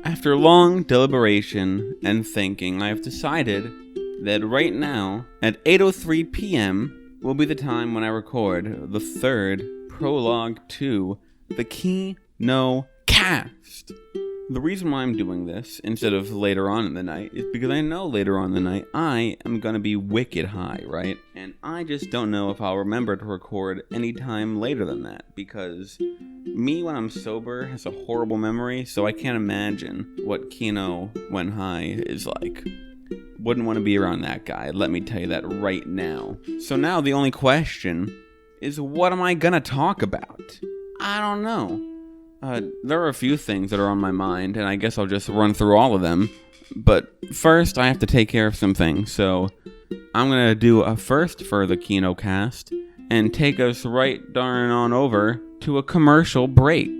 After long deliberation and thinking, I have decided that right now, at 8:03 p.m., will be the time when I record the third prologue to the Kinokast. The reason why I'm doing this instead of later on in the night is because I know later on in the night I am going to be wicked high, right? And I just don't know if I'll remember to record any time later than that, because me when I'm sober has a horrible memory, so I can't imagine what Kino when high is like. Wouldn't want to be around that guy, let me tell you that right now. So now the only question is, what am I going to talk about? I don't know. There are a few things that are on my mind, and I guess I'll just run through all of them. But first, I have to take care of some things, so I'm going to do a first for the Kinokast and take us right darn on over to a commercial break.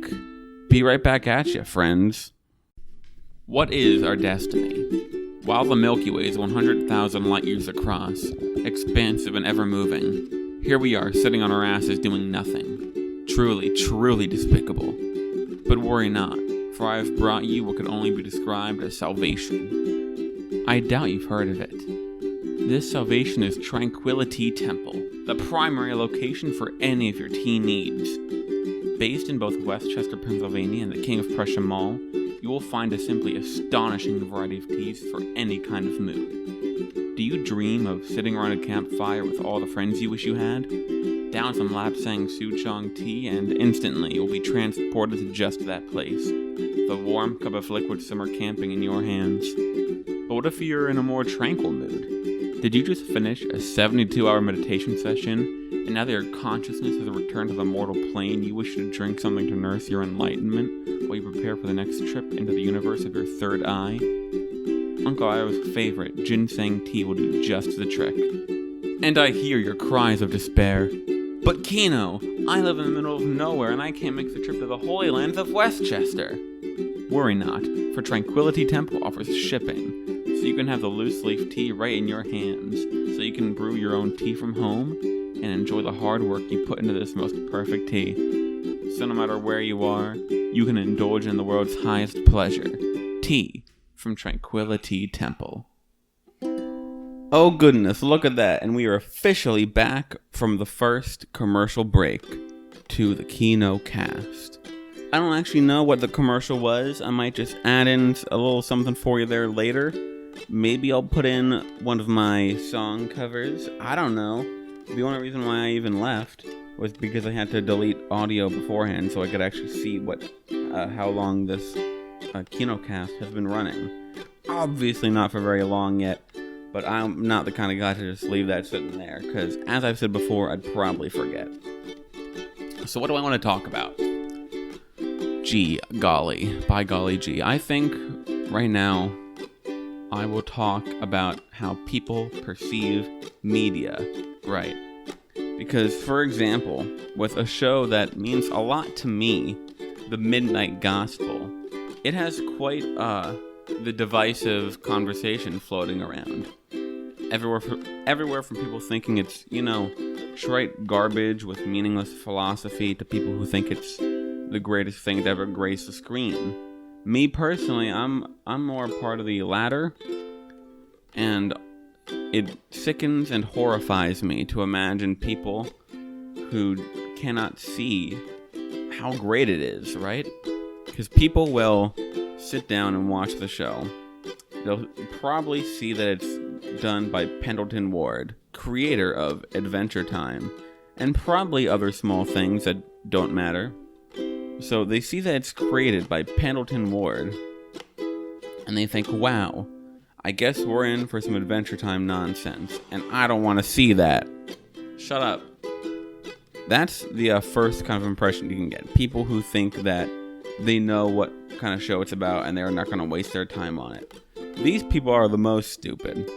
Be right back at you, friends. What is our destiny? While the Milky Way is 100,000 light years across, expansive and ever-moving, here we are sitting on our asses doing nothing. Truly, truly despicable. But worry not, for I have brought you what could only be described as salvation. I doubt you've heard of it. This salvation is Tranquility Temple, the primary location for any of your tea needs. Based in both Westchester, Pennsylvania and the King of Prussia Mall, you will find a simply astonishing variety of teas for any kind of mood. Do you dream of sitting around a campfire with all the friends you wish you had? Down some lapsang souchong tea, and instantly you'll be transported to just that place, the warm cup of liquid summer camping in your hands. But what if you're in a more tranquil mood? Did you just finish a 72-hour meditation session, and now that your consciousness has returned to the mortal plane, you wish to drink something to nurse your enlightenment while you prepare for the next trip into the universe of your third eye? Uncle Iroh's favorite ginseng tea will do just the trick. And I hear your cries of despair. But Kino, I live in the middle of nowhere and I can't make the trip to the Holy Lands of Westchester. Worry not, for Tranquility Temple offers shipping, so you can have the loose leaf tea right in your hands, so you can brew your own tea from home and enjoy the hard work you put into this most perfect tea. So no matter where you are, you can indulge in the world's highest pleasure, tea from Tranquility Temple. Oh goodness, look at that, and we are officially back from the first commercial break to the Kinokast. I don't actually know what the commercial was. I might just add in a little something for you there later. Maybe I'll put in one of my song covers. I don't know. The only reason why I even left was because I had to delete audio beforehand so I could actually see how long this Kinokast has been running. Obviously not for very long yet. But I'm not the kind of guy to just leave that sitting there, because as I've said before, I'd probably forget. So what do I want to talk about? By golly gee. I think right now I will talk about how people perceive media, right? Because, for example, with a show that means a lot to me, The Midnight Gospel, it has quite the divisive conversation floating around. Everywhere from people thinking it's, trite garbage with meaningless philosophy to people who think it's the greatest thing to ever grace the screen. Me personally, I'm more part of the latter, and it sickens and horrifies me to imagine people who cannot see how great it is, right? Because people will sit down and watch the show. They'll probably see that it's done by Pendleton Ward, creator of Adventure Time, and probably other small things that don't matter. So they see that it's created by Pendleton Ward, and they think, wow, I guess we're in for some Adventure Time nonsense, and I don't want to see that. Shut up. That's the first kind of impression you can get. People who think that they know what kind of show it's about, and they're not going to waste their time on it. These people are the most stupid,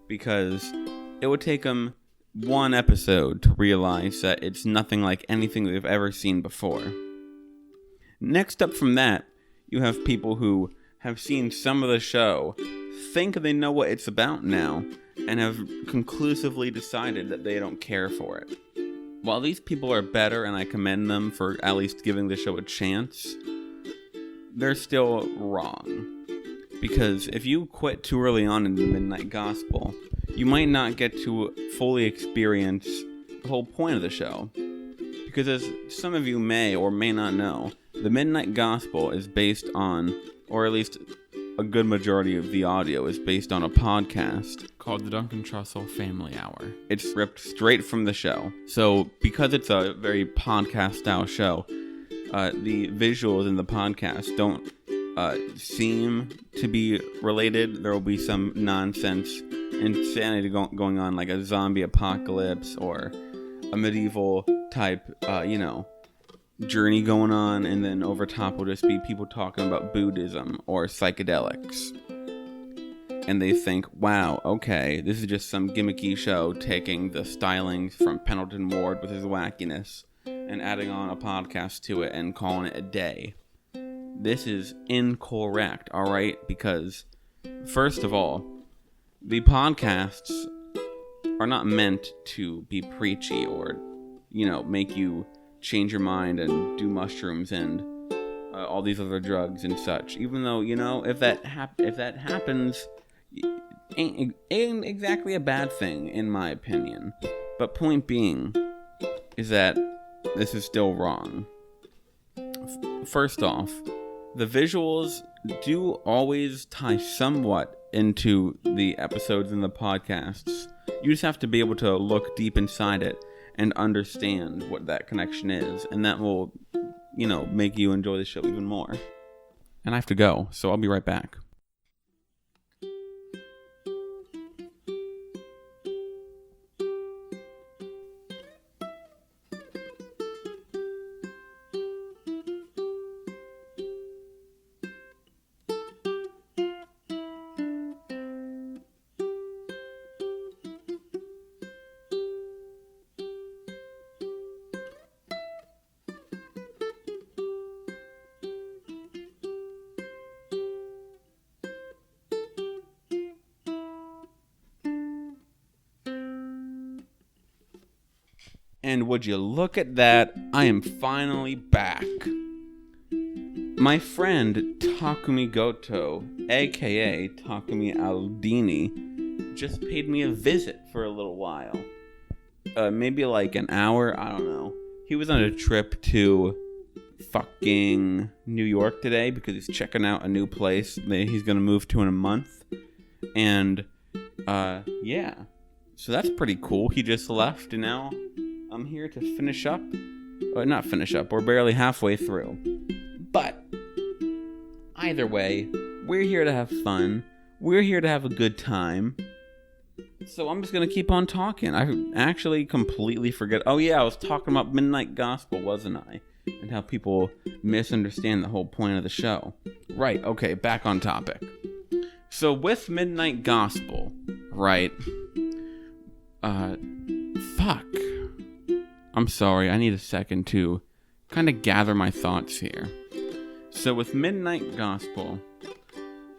because it would take them one episode to realize that it's nothing like anything they've ever seen before. Next up from that, you have people who have seen some of the show, think they know what it's about now, and have conclusively decided that they don't care for it. While these people are better, and I commend them for at least giving the show a chance, they're still wrong. Because if you quit too early on in the Midnight Gospel, you might not get to fully experience the whole point of the show. Because as some of you may or may not know, the Midnight Gospel is based on, or at least a good majority of the audio is based on a podcast called the Duncan Trussell Family Hour. It's ripped straight from the show. So because it's a very podcast-style show, the visuals in the podcast don't seem to be related. There will be some nonsense, insanity going on, like a zombie apocalypse or a medieval type, journey going on, and then over top will just be people talking about Buddhism or psychedelics. And they think, wow, okay, this is just some gimmicky show taking the stylings from Pendleton Ward with his wackiness and adding on a podcast to it and calling it a day. This is incorrect, alright? Because, first of all, the podcasts are not meant to be preachy or, make you change your mind and do mushrooms and all these other drugs and such. Even though, if that happens, ain't exactly a bad thing, in my opinion. But point being is that this is still wrong. First off, the visuals do always tie somewhat into the episodes and the podcasts. You just have to be able to look deep inside it and understand what that connection is, and that will, make you enjoy the show even more. And I have to go, so I'll be right back. And would you look at that, I am finally back. My friend Takumi Gotoh, aka Takumi Aldini, just paid me a visit for a little while. Maybe like an hour, I don't know. He was on a trip to fucking New York today because he's checking out a new place that he's gonna move to in a month. And, yeah. So that's pretty cool. He just left and now I'm here to finish up. Not finish up, we're barely halfway through. But, either way, we're here to have fun. We're here to have a good time. So I'm just going to keep on talking. I actually completely forget. Oh yeah, I was talking about Midnight Gospel, wasn't I? And how people misunderstand the whole point of the show. Right, okay, back on topic. So with Midnight Gospel, right? Fuck. I'm sorry, I need a second to kind of gather my thoughts here. So with Midnight Gospel,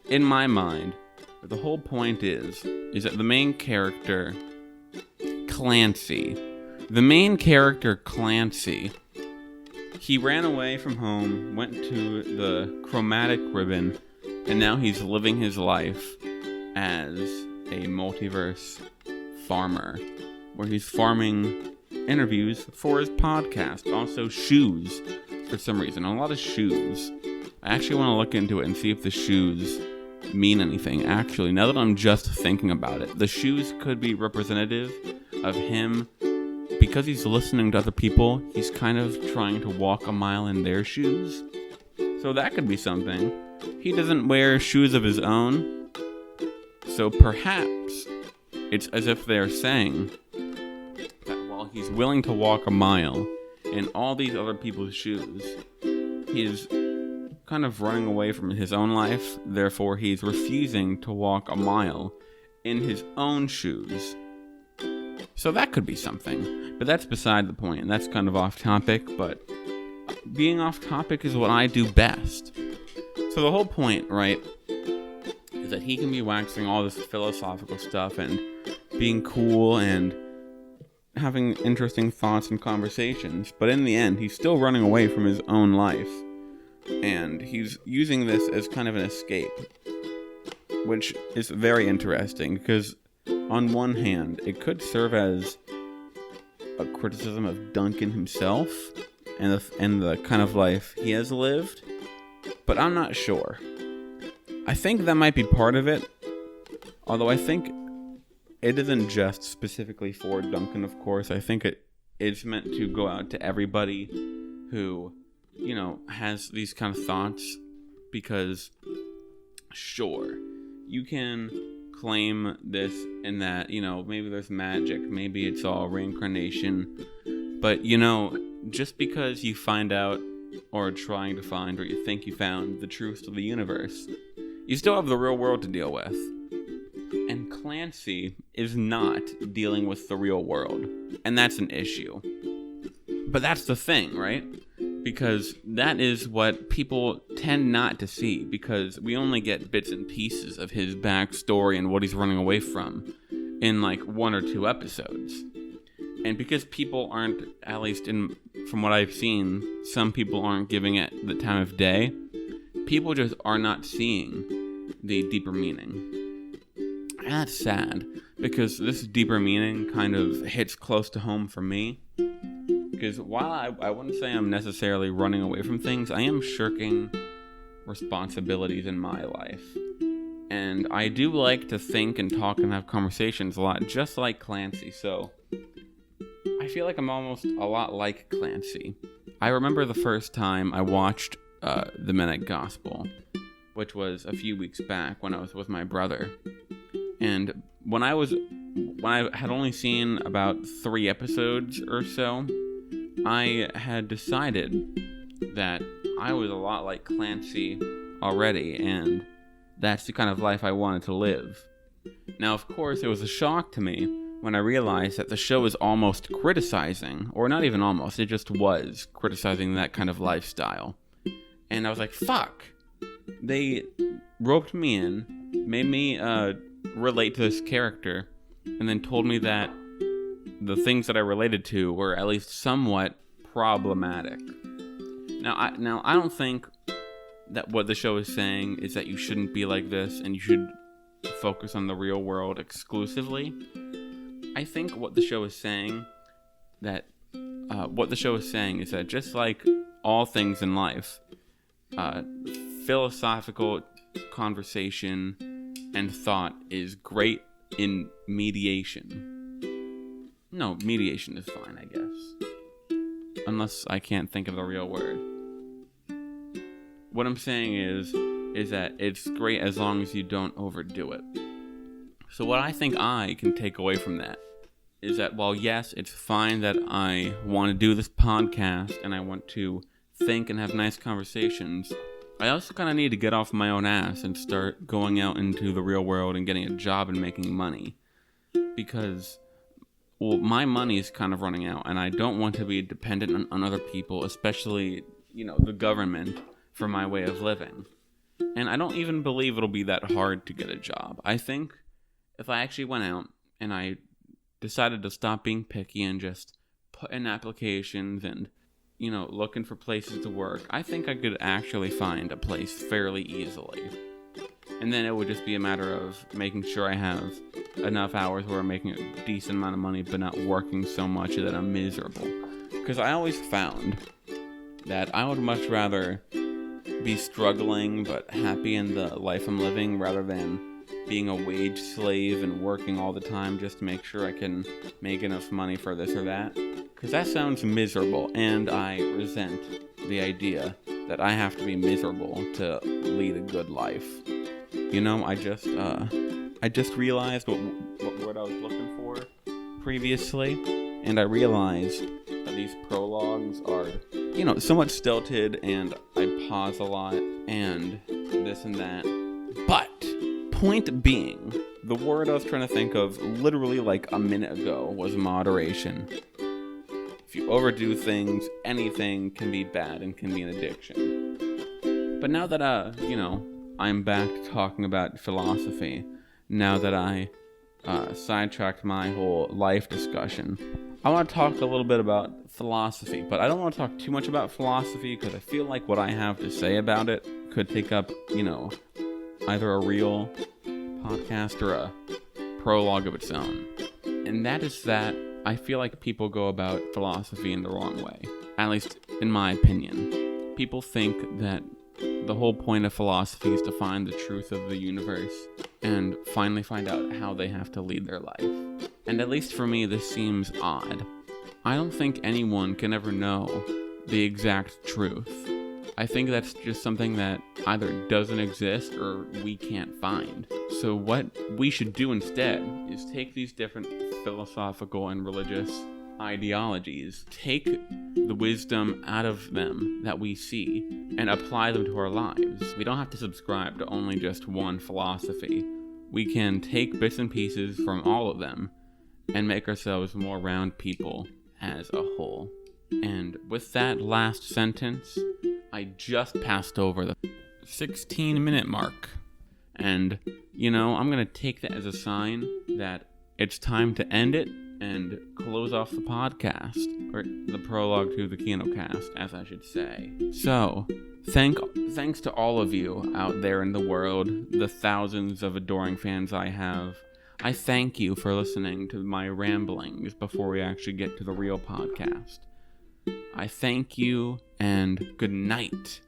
in my mind, the whole point is that the main character, Clancy, he ran away from home, went to the chromatic ribbon, and now he's living his life as a multiverse farmer, where he's farming interviews for his podcast. Also shoes, for some reason. A lot of shoes. I actually want to look into it and see if the shoes mean anything. Actually, now that I'm just thinking about it, the shoes could be representative of him. Because he's listening to other people, he's kind of trying to walk a mile in their shoes. So that could be something. He doesn't wear shoes of his own. So perhaps it's as if they're saying that while he's willing to walk a mile in all these other people's shoes, he's kind of running away from his own life. Therefore, he's refusing to walk a mile in his own shoes. So that could be something. But that's beside the point. That's kind of off topic, but being off topic is what I do best. So the whole point, right, is that he can be waxing all this philosophical stuff and being cool and having interesting thoughts and conversations, but in the end, he's still running away from his own life. And he's using this as kind of an escape, which is very interesting because on one hand, it could serve as a criticism of Duncan himself and the kind of life he has lived, but I'm not sure. I think that might be part of it, although I think it isn't just specifically for Duncan, of course. I think it's meant to go out to everybody who, has these kind of thoughts, because sure, you can claim this and that, maybe there's magic, maybe it's all reincarnation, but just because you find out or are trying to find or you think you found the truth of the universe, you still have the real world to deal with. And Clancy is not dealing with the real world, and that's an issue. But that's the thing, right? Because that is what people tend not to see, because we only get bits and pieces of his backstory and what he's running away from in like 1 or 2 episodes. And because people aren't, at least from what I've seen, some people aren't giving it the time of day, people just are not seeing the deeper meaning. And that's sad, because this deeper meaning kind of hits close to home for me. Because while I wouldn't say I'm necessarily running away from things, I am shirking responsibilities in my life. And I do like to think and talk and have conversations a lot, just like Clancy. So I feel like I'm almost a lot like Clancy. I remember the first time I watched The Midnight Gospel, which was a few weeks back when I was with my brother. And when I had only seen about 3 episodes or so, I had decided that I was a lot like Clancy already, and that's the kind of life I wanted to live. Now, of course, it was a shock to me when I realized that the show was almost criticizing, or not even almost, it just was criticizing that kind of lifestyle. And I was like, fuck. They roped me in, made me relate to this character, and then told me that the things that I related to were at least somewhat problematic. Now I don't think that what the show is saying is that you shouldn't be like this and you should focus on the real world exclusively. I think what the show is saying is that just like all things in life, philosophical conversation and thought is great in mediation. No, mediation is fine, I guess. Unless I can't think of the real word. What I'm saying is that it's great as long as you don't overdo it. So what I think I can take away from that is that while yes, it's fine that I want to do this podcast and I want to think and have nice conversations, I also kind of need to get off my own ass and start going out into the real world and getting a job and making money. Because my money is kind of running out, and I don't want to be dependent on other people, especially, the government, for my way of living. And I don't even believe it'll be that hard to get a job. I think if I actually went out and I decided to stop being picky and just put in applications and, looking for places to work, I think I could actually find a place fairly easily. And then it would just be a matter of making sure I have enough hours where I'm making a decent amount of money but not working so much that I'm miserable. Because I always found that I would much rather be struggling but happy in the life I'm living rather than being a wage slave and working all the time just to make sure I can make enough money for this or that. Because that sounds miserable, and I resent the idea that I have to be miserable to lead a good life. I just realized what word I was looking for previously, and I realized that these prologues are, somewhat stilted, and I pause a lot, and this and that. But, point being, the word I was trying to think of literally like a minute ago was moderation. If you overdo things, anything can be bad and can be an addiction. But now that, I'm back to talking about philosophy, now that I sidetracked my whole life discussion, I want to talk a little bit about philosophy, but I don't want to talk too much about philosophy because I feel like what I have to say about it could take up, either a real podcast or a prologue of its own. And that is that I feel like people go about philosophy in the wrong way, at least in my opinion. People think that the whole point of philosophy is to find the truth of the universe and finally find out how they have to lead their life. And at least for me, this seems odd. I don't think anyone can ever know the exact truth. I think that's just something that either doesn't exist or we can't find. So what we should do instead is take these different philosophical and religious ideologies, take the wisdom out of them that we see, and apply them to our lives. We don't have to subscribe to only just one philosophy. We can take bits and pieces from all of them and make ourselves more round people as a whole. And with that last sentence, I just passed over the 16-minute mark. And, I'm going to take that as a sign that it's time to end it and close off the podcast, or the prologue to the Kinokast, as I should say. So, thanks to all of you out there in the world, the thousands of adoring fans I have. I thank you for listening to my ramblings before we actually get to the real podcast. I thank you, and good night.